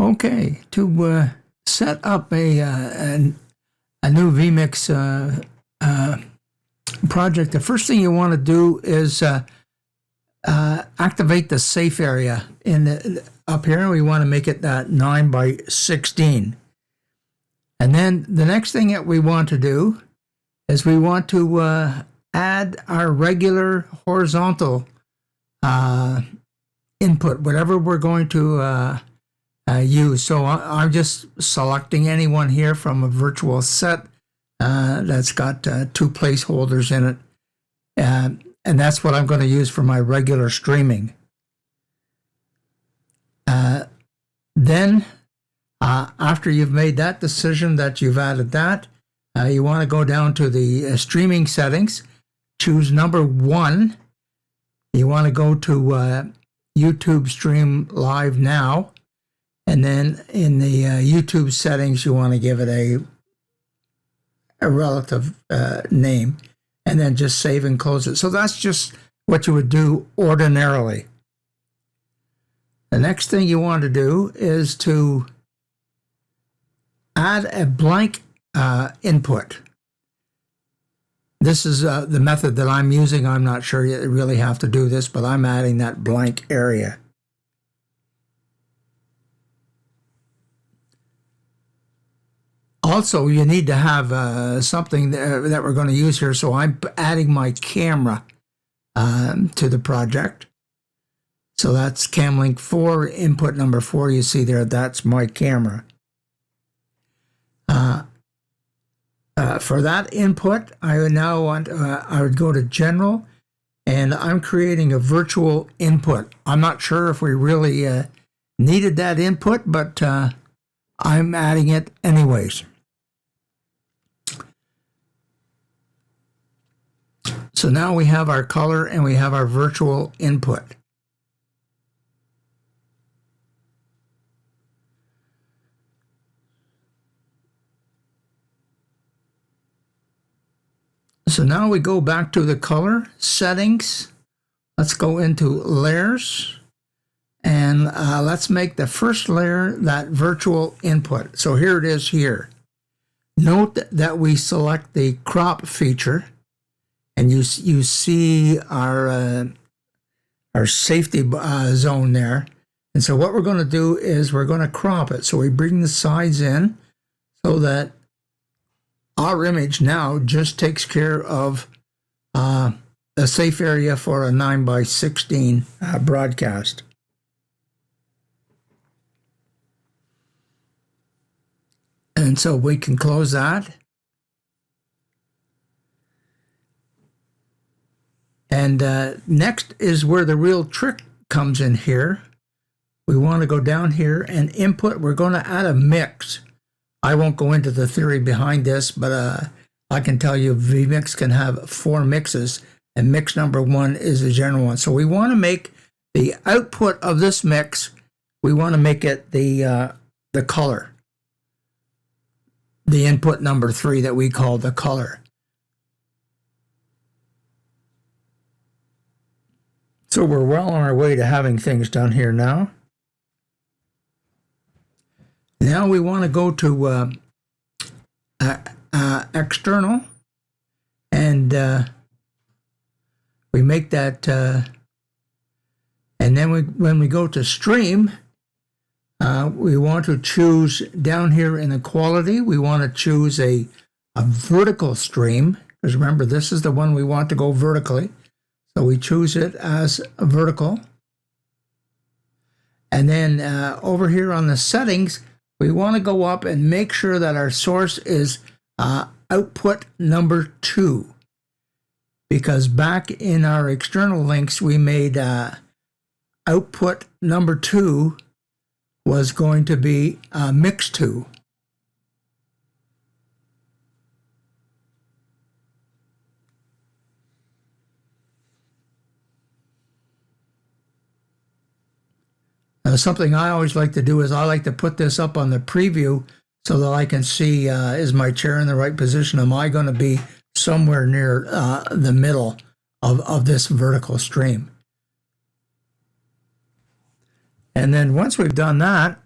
Okay, to set up a new vMix project, the first thing you want to do is activate the safe area up here. We want to make it 9 by 16. And then the next thing that we want to do is we want to add our regular horizontal input, whatever we're going to use. So I'm just selecting any one here from a virtual set that's got 2 placeholders in it. And that's what I'm going to use for my regular streaming. Then, after you've made that decision that you've added that, you want to go down to the streaming settings, choose number 1. You want to go to YouTube Stream Live Now, and then in the YouTube settings, you want to give it a relative name, and then just save and close it. So that's just what you would do ordinarily. The next thing you want to do is to add a blank input. This is the method that I'm using. I'm not sure you really have to do this, but I'm adding that blank area. Also, you need to have something that we're going to use here. So I'm adding my camera to the project. So that's CamLink 4, input number 4. You see there, that's my camera. For that input, I would now want, I would go to General, and I'm creating a virtual input. I'm not sure if we really needed that input, but I'm adding it anyways. So now we have our color and we have our virtual input. So now we go back to the color settings. Let's go into layers, and let's make the first layer that virtual input. So here it is here. Note that we select the crop feature, and you see our safety zone there. And so what we're going to do is we're going to crop it. So we bring the sides in so that our image now just takes care of a safe area for a 9 by 16 broadcast. And so we can close that. And next is where the real trick comes in here. We want to go down here and input. We're going to add a mix. I won't go into the theory behind this, but I can tell you vMix can have 4 mixes, and mix number 1 is the general one. So we want to make the output of this mix, we want to make it the color. The input number 3 that we call the color. So we're well on our way to having things done here now. Now we want to go to external, and we make that, and then when we go to stream, we want to choose down here in the quality, we want to choose a vertical stream, because remember, this is the one we want to go vertically. So we choose it as a vertical. And then over here on the settings, we want to go up and make sure that our source is output number 2. Because back in our external links, we made output number 2 was going to be mix 2. Something I always like to do is I like to put this up on the preview so that I can see, is my chair in the right position? Am I going to be somewhere near the middle of this vertical stream? And then once we've done that,